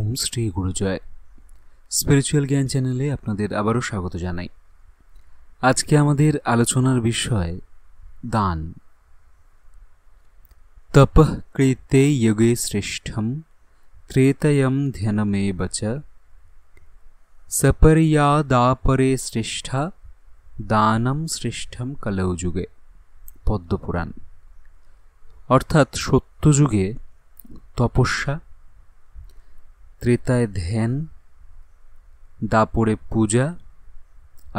ওম Shri গুরুজয়। Spiritual জ্ঞান চ্যানেলে আপনাদের আবারও স্বাগত জানাই। আজকে আমাদের আলোচনার বিষয় দান। তপঃ কৃতে যোগে শ্রেষ্ঠম ত্রেতয়ম ধ্যানমেব চ সপর্যাদাপরে শ্রেষ্ঠা দানম শ্রেষ্ঠম কলৌ যুগে। পদ্মপুরাণ। অর্থাৎ সত্যযুগে তপস্যা, ত্রেতায় ধ্যান, দাপরে পূজা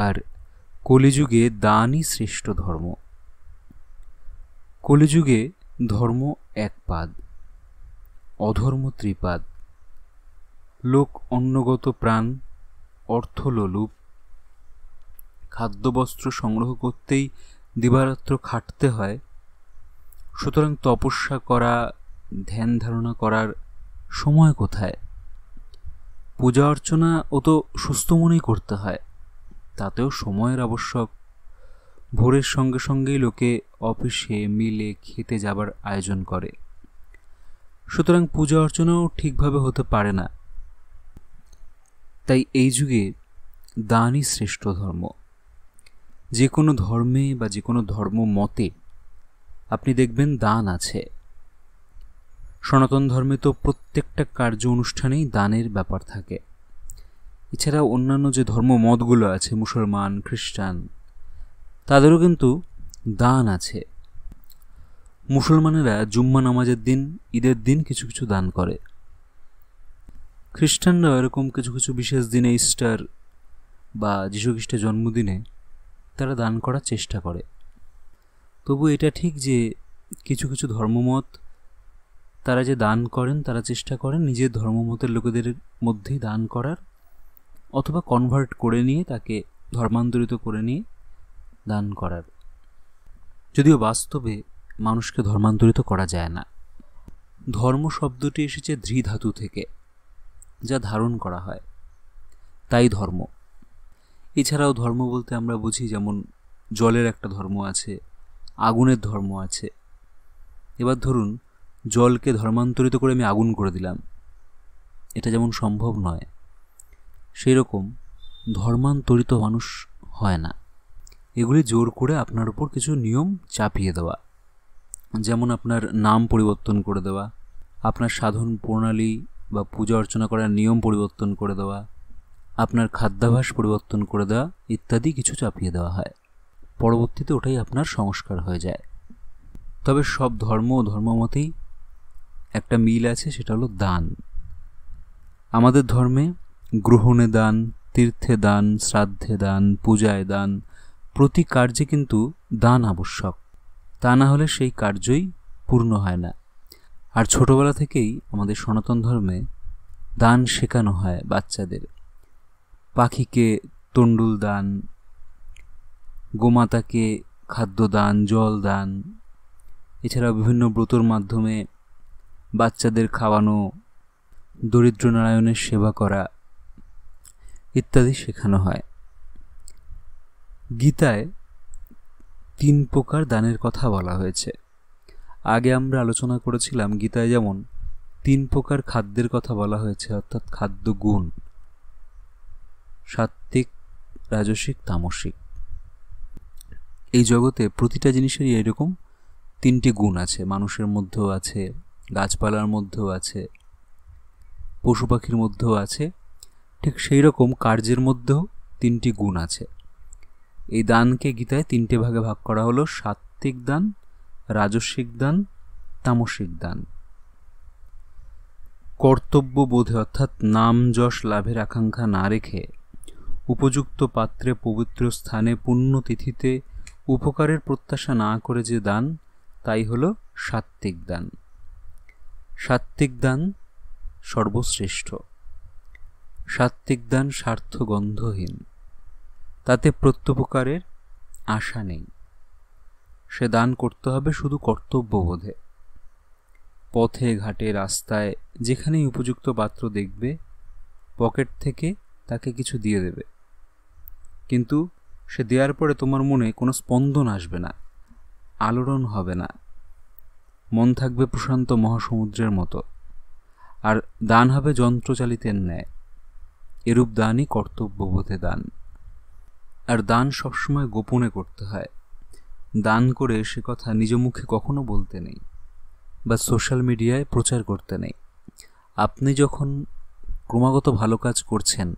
আর কলিযুগে দানই শ্রেষ্ঠ ধর্ম। কলিযুগে ধর্ম এক পাদ, অধর্ম ত্রিপাদ। লোক অন্নগত প্রাণ, অর্থলোলুপ। খাদ্যবস্ত্র সংগ্রহ করতেই দিবারাত্র খাটতে হয়। সুতরাং তপস্যা করা, ধ্যান ধারণা করার সময় কোথায়? পূজা অর্চনা ও তো সুস্থ মনেই করতে হয়, তাতেও সময়ের আবশ্যক। ভোরের সঙ্গে সঙ্গেই লোকে অফিসে, মিলে, খেতে যাবার আয়োজন করে। সুতরাং পূজা অর্চনাও ঠিকভাবে হতে পারে না। তাই এই যুগে দানই শ্রেষ্ঠ ধর্ম। যে কোনো ধর্মে বা যে কোনো ধর্ম মতে আপনি দেখবেন দান আছে। সনাতন ধর্মে তো প্রত্যেকটা কার্য অনুষ্ঠানেই দানের ব্যাপার থাকে। এছাড়া অন্যান্য যে ধর্ম মতগুলো আছে, মুসলমান, খ্রিস্টান, তাদেরও কিন্তু দান আছে। মুসলমানেরা জুম্মা নামাজের দিন, ঈদের দিন কিছু কিছু দান করে। খ্রিস্টানরাও এরকম কিছু কিছু বিশেষ দিনে, ইস্টার বা যীশু খ্রিস্টের জন্মদিনে তারা দান করার চেষ্টা করে। তবু এটা ঠিক যে কিছু কিছু ধর্মমত তারা যে দান করেন, তারা চেষ্টা করেন নিজের ধর্মমতের লোকেদের মধ্যেই দান করার, অথবা কনভার্ট করে নিয়ে, তাকে ধর্মান্তরিত করে নিয়ে দান করার। যদিও বাস্তবে মানুষকে ধর্মান্তরিত করা যায় না। ধর্ম শব্দটি এসেছে ধৃ ধাতু থেকে, যা ধারণ করা হয়, তাই ধর্ম। এছাড়াও ধর্ম বলতে আমরা বুঝি যেমন জলের একটা ধর্ম আছে, আগুনের ধর্ম আছে। এবার ধরুন জলকে ধর্মান্তরিত করে আমি আগুন করে দিলাম, এটা যেমন সম্ভব নয়, সেই রকম ধর্মান্তরিত মানুষ হয় না। এগুলি জোর করে আপনার উপর কিছু নিয়ম চাপিয়ে দেওয়া, যেমন আপনার নাম পরিবর্তন করে দেওয়া, আপনার সাধন প্রণালী বা পূজা অর্চনা করার নিয়ম পরিবর্তন করে দেওয়া, আপনার খাদ্যাভ্যাস পরিবর্তন করে দেওয়া ইত্যাদি কিছু চাপিয়ে দেওয়া হয়। পরবর্তীতে ওটাই আপনার সংস্কার হয়ে যায়। তবে সব ধর্ম ও ধর্মমতেই একটা মিল আছে, সেটা হলো দান। আমাদের ধর্মে গ্রহণে দান, তীর্থে দান, শ্রাদ্ধে দান, পূজায় দান, প্রতি কার্যে কিন্তু দান আবশ্যক। তা না হলে সেই কার্যই পূর্ণ হয় না। আর ছোটবেলা থেকেই আমাদের সনাতন ধর্মে দান শেখানো হয় বাচ্চাদের। পাখিকে তণ্ডুল দান, গোমাতাকে খাদ্য দান, জল দান, এছাড়া বিভিন্ন ব্রতর মাধ্যমে বাচ্চাদের খাওয়ানো, দরিদ্র নারায়ণের সেবা করা ইত্যাদি শেখানো হয়। গীতায় 3 প্রকার দানের কথা বলা হয়েছে। আগে আমরা আলোচনা করেছিলাম গীতায় যেমন 3 প্রকার খাদ্যের কথা বলা হয়েছে, অর্থাৎ খাদ্য গুণ: সাত্ত্বিক, রাজসিক, তামসিক। এই জগতে প্রতিটা জিনিসেরই এরকম 3টি গুণ আছে। মানুষের মধ্যেও আছে, গাছপালার মধ্যেও আছে, পশু পাখির মধ্যেও আছে। ঠিক সেই রকম কার্যের মধ্যেও 3টি গুণ আছে। এই দানকে গীতায় 3টে ভাগে ভাগ করা হলো: সাত্ত্বিক দান, রাজসিক দান, তামসিক দান। কর্তব্য বোধে, অর্থাৎ নাম যশ লাভের আকাঙ্ক্ষা না রেখে উপযুক্ত পাত্রে, পবিত্র স্থানে, পুণ্যতিথিতে উপকারের প্রত্যাশা না করে যে দান, তাই হল সাত্ত্বিক দান। সাত্ত্বিক দান সর্বশ্রেষ্ঠ। সাত্ত্বিক দান স্বার্থগন্ধহীন, তাতে প্রত্যুপকারের আশা নেই। সে দান করতে হবে শুধু কর্তব্যবোধে। পথে ঘাটে, রাস্তায়, যেখানেই উপযুক্ত পাত্র দেখবে, পকেট থেকে তাকে কিছু দিয়ে দেবে। কিন্তু সে দেওয়ার পরে তোমার মনে কোনো স্পন্দন আসবে না, আলোড়ন হবে না, মন থাকবে প্রশান্ত মহাসমুদ্রের মতো। আর দান হবে যন্ত্রচালিতের ন্যায়। এরূপ দানই কর্তব্যবোধে দান। আর দান সবসময় গোপনে করতে হয়। দান করে সে কথা নিজ মুখে কখনো বলতে নেই বা সোশ্যাল মিডিয়ায় প্রচার করতে নেই। আপনি যখন ক্রমাগত ভালো কাজ করছেন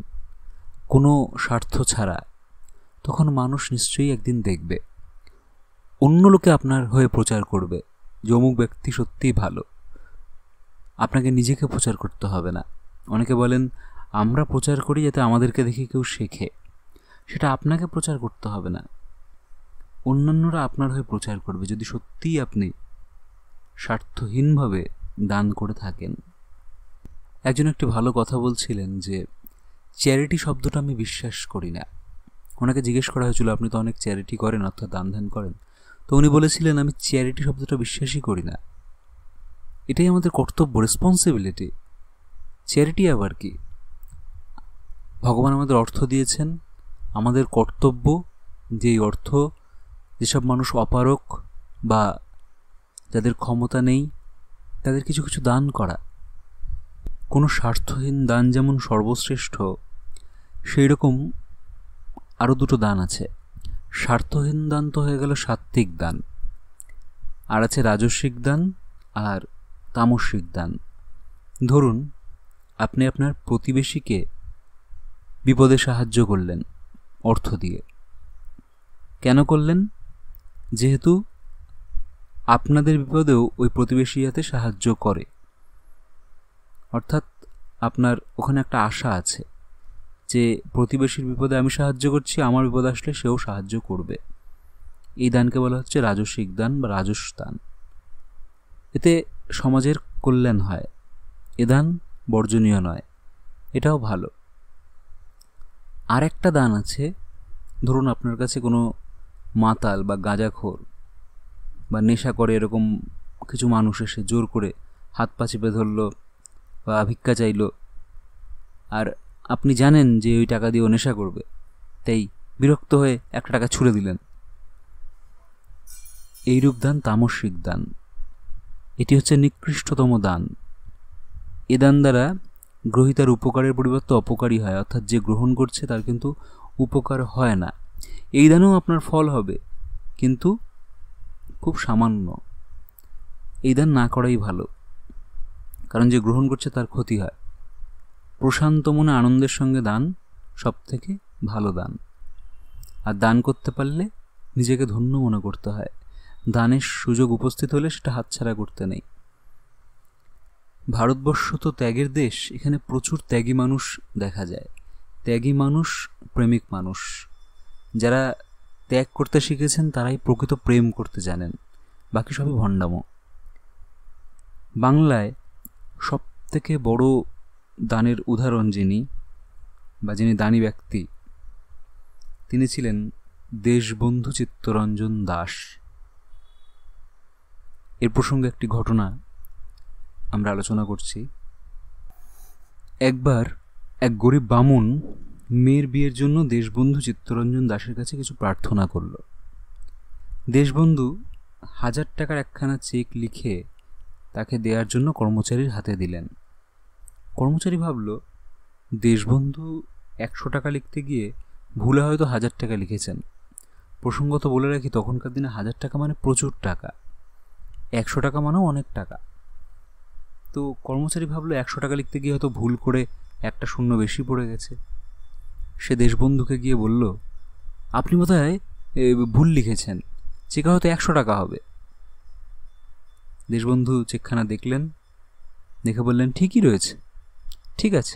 কোনো স্বার্থ ছাড়া, তখন মানুষ নিশ্চয়ই একদিন দেখবে, অন্য লোকে আপনার হয়ে প্রচার করবে যে অমুক ব্যক্তি সত্যিই ভালো। আপনাকে নিজেকে প্রচার করতে হবে না। অনেকে বলেন আমরা প্রচার করি যাতে আমাদেরকে দেখে কেউ শেখে। সেটা আপনাকে প্রচার করতে হবে না, অন্যান্যরা আপনার হয়ে প্রচার করবে যদি সত্যিই আপনি স্বার্থহীনভাবে দান করে থাকেন। একজন একটি ভালো কথা বলছিলেন যে চ্যারিটি শব্দটা আমি বিশ্বাস করি না। ওনাকে জিজ্ঞেস করা হয়েছিল আপনি তো অনেক চ্যারিটি করেন, অর্থাৎ দান ধ্যান করেন, তো উনি বলেছিলেন আমি চ্যারিটি শব্দটা বিশ্বাসই করি না। এটাই আমাদের কর্তব্য, রেসপন্সিবিলিটি। চ্যারিটি আবার কি? ভগবান আমাদের অর্থ দিয়েছেন, আমাদের কর্তব্য যেই অর্থ যেসব মানুষ অপারক বা যাদের ক্ষমতা নেই তাদের কিছু কিছু দান করা। কোনো স্বার্থহীন দান যেমন সর্বশ্রেষ্ঠ, সেই রকম আরও দুটো দান আছে। স্বার্থহীন দান তো হয়ে গেল সাত্ত্বিক দান, আর আছে রাজস্বিক দান আর তামসিক দান। ধরুন আপনি আপনার প্রতিবেশীকে বিপদে সাহায্য করলেন অর্থ দিয়ে। কেন করলেন? যেহেতু আপনাদের বিপদেও ওই প্রতিবেশী যাতে সাহায্য করে, অর্থাৎ আপনার ওখানে একটা আশা আছে যে প্রতিবেশীর বিপদে আমি সাহায্য করছি, আমার বিপদ আসলে সেও সাহায্য করবে। এই দানকে বলা হচ্ছে রাজস্বিক দান বা রাজস্ব দান। এতে সমাজের কল্যাণ হয়। এ দান বর্জনীয় নয়, এটাও ভালো। আর একটা দান আছে, ধরুন আপনার কাছে কোনো মাতাল বা গাঁজাখোর বা নেশা করে এরকম কিছু মানুষ এসে জোর করে হাত পা চেপে ধরলো বা ভিক্ষা চাইলো, আর আপনি জানেন যে ওই টাকা দিয়ে ও নেশা করবে, তাই বিরক্ত হয়ে একটা টাকা ছুঁড়ে দিলেন। এইরূপ দান তামসিক দান। এটি হচ্ছে নিকৃষ্টতম দান। এ দান দ্বারা গ্রহীতার উপকারের পরিবর্তে অপকারী হয়, অর্থাৎ যে গ্রহণ করছে তার কিন্তু উপকার হয় না। এই দানেও আপনার ফল হবে, কিন্তু খুব সামান্য। এই দান না করাই ভালো, কারণ যে গ্রহণ করছে তার ক্ষতি হয়। প্রশান্ত মনে আনন্দের সঙ্গে দান সব থেকে ভালো দান। আর দান করতে পারলে নিজেকে ধন্য মনে করতে হয়। দানের সুযোগ উপস্থিত হলে সেটা হাতছাড়া করতে নেই। ভারতবর্ষ তো ত্যাগের দেশ, এখানে প্রচুর ত্যাগী মানুষ দেখা যায়। ত্যাগী মানুষ, প্রেমিক মানুষ। যারা ত্যাগ করতে শিখেছেন তারাই প্রকৃত প্রেম করতে জানেন, বাকি সবই ভণ্ডামো। বাংলায় সব থেকে বড় দানের উদাহরণ যিনি দানী ব্যক্তি, তিনি ছিলেন দেশবন্ধু চিত্তরঞ্জন দাস। এর প্রসঙ্গে একটি ঘটনা আমরা আলোচনা করছি। একবার এক গরিব বামুন মেয়ের বিয়ের জন্য দেশবন্ধু চিত্তরঞ্জন দাসের কাছে কিছু প্রার্থনা করল। দেশবন্ধু 1000 টাকার একখানা চেক লিখে তাকে দেওয়ার জন্য কর্মচারীর হাতে দিলেন। কর্মচারী ভাবল দেশবন্ধু 100 টাকা লিখতে গিয়ে ভুলে হয়তো 1000 টাকা লিখেছেন। প্রসঙ্গত বলে রাখি, তখনকার দিনে 1000 টাকা মানে প্রচুর টাকা, 100 টাকা মানেও অনেক টাকা। তো কর্মচারী ভাবলো 100 টাকা লিখতে গিয়ে হয়তো ভুল করে একটা শূন্য বেশি পড়ে গেছে। সে দেশবন্ধুকে গিয়ে বলল, আপনি বোধহয় ভুল লিখেছেন, চেকে হয়তো 100 টাকা হবে। দেশবন্ধু চেকখানা দেখলেন, দেখে বললেন ঠিকই রয়েছে, ঠিক আছে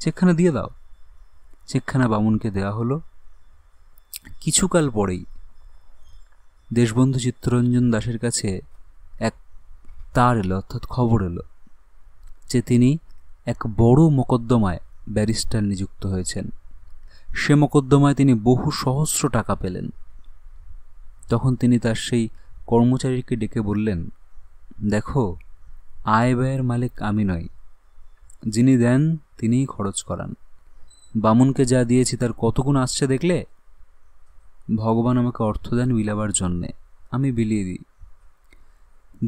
চেকখানা দিয়ে দাও। চেকখানা বামুনকে দেওয়া হলো। কিছুকাল পরেই দেশবন্ধু চিত্তরঞ্জন দাসের কাছে এক তার এলো, অর্থাৎ খবর এলো যে তিনি এক বড় মোকদ্দমায় ব্যারিস্টার নিযুক্ত হয়েছেন। সে মোকদ্দমায় তিনি বহু সহস্র টাকা পেলেন। তখন তিনি তার সেই কর্মচারীকে ডেকে বললেন, দেখো, আয় ব্যয়ের মালিক আমি নই, যিনি দেন তিনিই খরচ করান। বামুনকে যা দিয়েছি তার কত গুণ আসছে দেখলে? ভগবান আমাকে অর্থ দেন বিলাবার জন্যে, আমি বিলিয়ে দিই।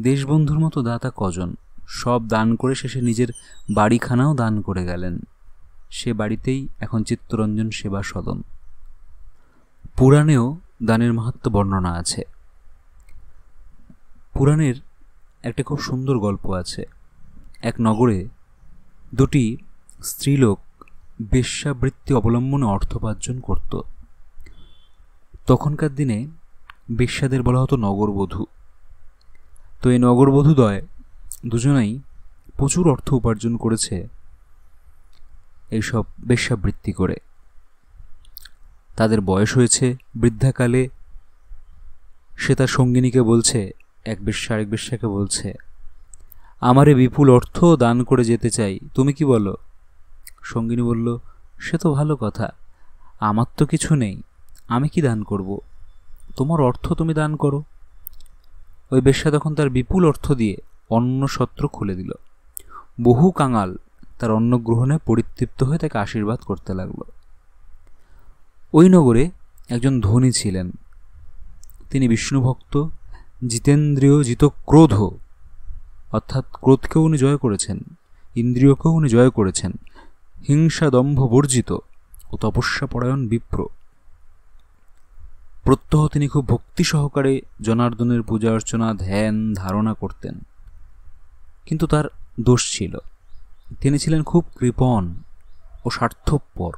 দেশবন্ধুর মতো দাতা কজন? সব দান করে শেষে নিজের বাড়িখানাও দান করে গেলেন। সে বাড়িতেই এখন চিত্তরঞ্জন সেবা সদন। পুরাণেও দানের মাহাত্ম্য বর্ণনা আছে। পুরাণের একটা খুব সুন্দর গল্প আছে। এক নগরে দুটি স্ত্রীলোক বেশ্যাবৃত্তি অবলম্বনে অর্থোপার্জন করত। তখনকার দিনে বেশ্যাদের বলা হতো নগরবধূ। তো এই নগরবধূদ্বয় দুজনেই প্রচুর অর্থ উপার্জন করেছে এইসব বেশ্যাবৃত্তি করে। তাদের বয়স হয়েছে, বৃদ্ধাকালে সে তার সঙ্গিনীকে বলছে, এক বেশ্যা আরেক বেশ্যাকে বলছে, আমারে বিপুল অর্থ দান করে যেতে চাই, তুমি কি বলো? সঙ্গিনী বলল, সে তো ভালো কথা, আমার তো কিছু নেই, আমি কি দান করব, তোমার অর্থ তুমি দান করো। ওই বেশ্যা তখন তার বিপুল অর্থ দিয়ে অন্নসত্র খুলে দিল। বহু কাঙাল তার অন্ন গ্রহণে পরিতৃপ্ত হয়ে তাকে আশীর্বাদ করতে লাগল। ওই নগরে একজন ধনী ছিলেন। তিনি বিষ্ণুভক্ত, জিতেন্দ্রিয়, জিতক্রোধ, অর্থাৎ ক্রোধকেও উনি জয় করেছেন, ইন্দ্রিয়কেও উনি জয় করেছেন, হিংসা দম্ভ বর্জিত ও তপস্যাপরায়ণ বিপ্র। প্রত্যহ তিনি খুব ভক্তি সহকারে জনার্দনের পূজা অর্চনা, ধ্যান, ধারণা করতেন। কিন্তু তার দোষ ছিল, তিনি ছিলেন খুব কৃপণ ও স্বার্থপর।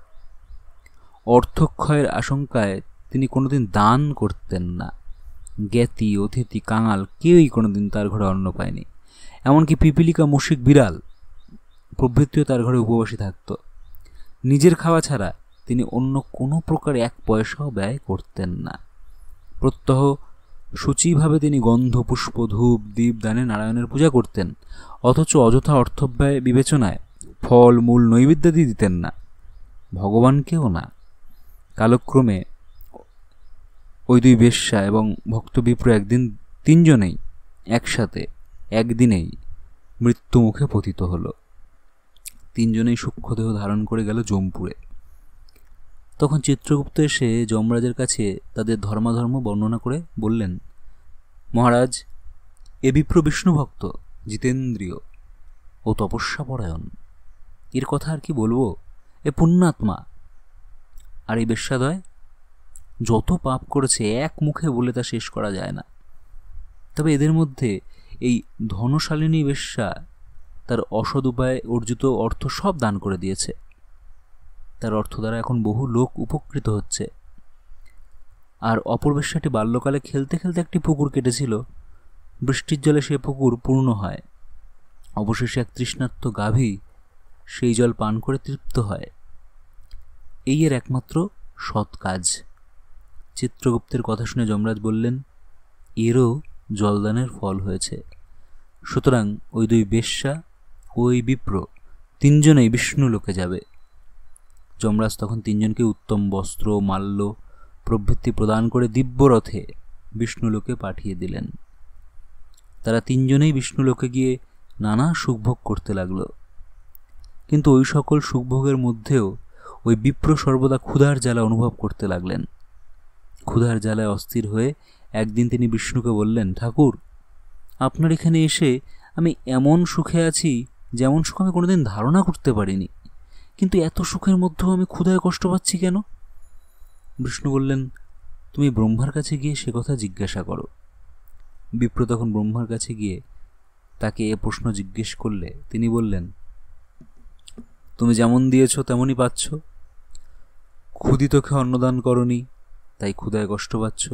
অর্থক্ষয়ের আশঙ্কায় তিনি কোনোদিন দান করতেন না। জ্ঞাতি, অতিথি, কাঙাল কেউই কোনোদিন তার ঘরে অন্ন পায়নি। এমনকি পিপিলিকা, মুশিক, বিড়াল প্রভৃতিও তার ঘরে উপবাসী থাকত। নিজের খাওয়া ছাড়া তিনি অন্য কোনো প্রকার এক পয়সাও ব্যয় করতেন না। প্রত্যহ শুচিভাবে তিনি গন্ধ, পুষ্প, ধূপ, দীপ দানে নারায়ণের পূজা করতেন, অথচ অযথা অর্থব্যয় বিবেচনায় ফল, মূল, নৈবেদ্যাদি দিতেন না, ভগবানকেও না। কালক্রমে ওই দুই বেশ্যা এবং ভক্তবিপ্র একদিন তিনজনেই একসাথে একদিনেই মৃত্যুমুখে পতিত হল। তিনজনেই সূক্ষ্মদেহ ধারণ করে গেল যমপুরে। তখন চিত্রগুপ্ত এসে যমরাজের কাছে তাদের ধর্মাধর্ম বর্ণনা করে বললেন, মহারাজ, এ বিপ্র বিষ্ণুভক্ত, জিতেন্দ্রিয় ও তপস্যাপরায়ণ, এর কথা আর কি বলবো, এ পুণ্যাত্মা। আর এই বেশ্যাদয় যত পাপ করেছে এক মুখে বলে তা শেষ করা যায় না। তবে এদের মধ্যে এই ধনশালিনী বেশ্যা তার অসৎ উপায়ে অর্জিত অর্থ সব দান করে দিয়েছে। তার অর্থ দ্বারা এখন বহু লোক উপকৃত হচ্ছে। আর অপর বেশ্যাটি বাল্যকালে খেলতে খেলতে একটি পুকুর কেটেছিল। বৃষ্টির জলে সে পুকুর পূর্ণ হয়। অবশেষে এক তৃষ্ণার্ত গাভী সেই জল পান করে তৃপ্ত হয়। এই এর একমাত্র সৎ কাজ। চিত্রগুপ্তের কথা শুনে যমরাজ বললেন, এরও জলদানের ফল হয়েছে। সুতরাং ওই দুই বেশ্যা ও ওই বিপ্র তিনজনেই বিষ্ণু লোকে যাবে। যমরাজ তখন তিনজনকে উত্তম বস্ত্র, মাল্য প্রভৃতি প্রদান করে দিব্যরথে বিষ্ণুলোকে পাঠিয়ে দিলেন। তারা তিনজনেই বিষ্ণুলোকে গিয়ে নানা সুখভোগ করতে লাগল। কিন্তু ওই সকল সুখভোগের মধ্যেও ওই বিপ্র সর্বদা ক্ষুধার জ্বালা অনুভব করতে লাগলেন। ক্ষুধার জ্বালায় অস্থির হয়ে একদিন তিনি বিষ্ণুকে বললেন, ঠাকুর, আপনার এখানে এসে আমি এমন সুখে আছি যেমন সুখ আমি কোনোদিন ধারণা করতে পারিনি, কিন্তু এত সুখের মধ্যেও আমি ক্ষুধায় কষ্ট পাচ্ছি কেন? বিষ্ণু বললেন, তুমি ব্রহ্মার কাছে গিয়ে সে কথা জিজ্ঞাসা করো। বিপ্র তখন ব্রহ্মার কাছে গিয়ে তাকে এ প্রশ্ন জিজ্ঞেস করলে তিনি বললেন, তুমি যেমন দিয়েছ তেমনই পাচ্ছ। ক্ষুধিতকে অন্নদান করনি, তাই ক্ষুধায় কষ্ট পাচ্ছ।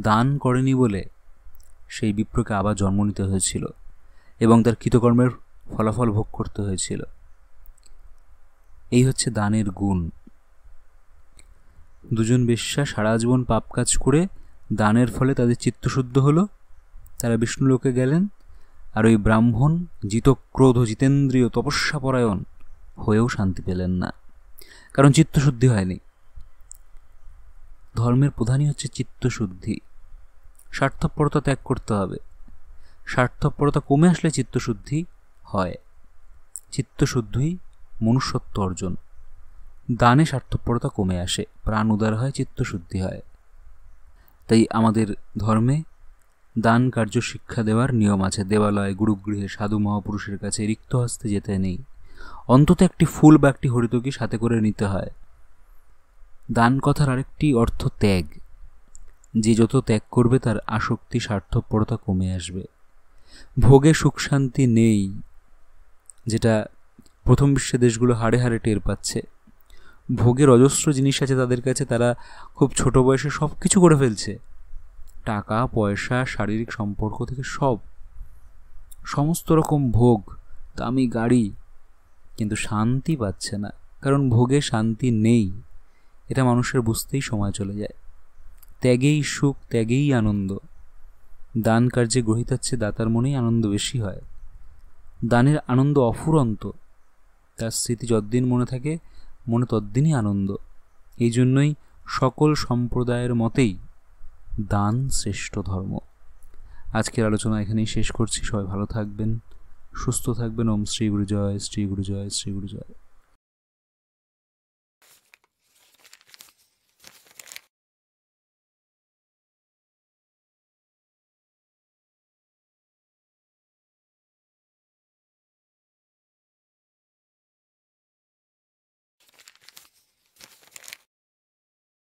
দান করেনি বলে সেই বিপ্রকে আবার জন্ম নিতে হয়েছিল এবং তার কৃতকর্মের ফলাফল ভোগ করতে হয়েছিল। এই হচ্ছে দানের গুণ। দুজন বেশ্যা সারা জীবন পাপ কাজ করে দানের ফলে তাদের চিত্তশুদ্ধ হলো, তারা বিষ্ণুলোকে গেলেন। আর ওই ব্রাহ্মণ জিতক্রোধ, জিতেন্দ্রিয়, তপস্যাপরায়ণ হয়েও শান্তি পেলেন না, কারণ চিত্তশুদ্ধি হয়নি। ধর্মের প্রধানই হচ্ছে চিত্তশুদ্ধি। স্বার্থপরতা ত্যাগ করতে হবে। স্বার্থপরতা কমে আসলে চিত্তশুদ্ধি হয়। চিত্তশুদ্ধি মনুষ্যত্ব অর্জন। দানে স্বার্থপরতা কমে আসে, প্রাণ উদার হয়, চিত্তশুদ্ধি হয়। তাই আমাদের ধর্মে দান কার্য শিক্ষা দেওয়ার নিয়ম আছে। দেবালয়, গুরুগৃহে, সাধু মহাপুরুষের কাছে রিক্ত হস্তে যেতে নেই। অন্তত একটি ফুল বা একটি হরিতকি সাথে করে নিতে হয়। দান কথার আরেকটি অর্থ ত্যাগ। যে যত ত্যাগ করবে তার আসক্তি, স্বার্থপরতা কমে আসবে। ভোগে সুখ শান্তি নেই, যেটা প্রথম বিশ্বের দেশগুলো হাড়ে হাড়ে টের পাচ্ছে। ভোগের অজস্র জিনিস আছে তাদের কাছে, তারা খুব ছোট বয়সে সব কিছু করে ফেলছে। টাকা পয়সা, শারীরিক সম্পর্ক থেকে সমস্ত রকম ভোগ, দামি গাড়ি, কিন্তু শান্তি পাচ্ছে না, কারণ ভোগে শান্তি নেই। এটা মানুষের বুঝতেই সময় চলে যায়। ত্যাগেই সুখ, ত্যাগেই আনন্দ। দান কার্যে গ্রহীতার চেয়ে দাতার মনেই আনন্দ বেশি হয়। দানের আনন্দ অফুরন্ত, তার স্মৃতি যতদিন মনে থাকে মনে ততদিনই আনন্দ। এই জন্যই সকল সম্প্রদায়ের মতেই দান শ্রেষ্ঠ ধর্ম। আজকের আলোচনা এখানেই শেষ করছি। সবাই ভালো থাকবেন, সুস্থ থাকবেন। ওম শ্রী গুরু জয়, শ্রী গুরু জয়, শ্রী গুরু জয়।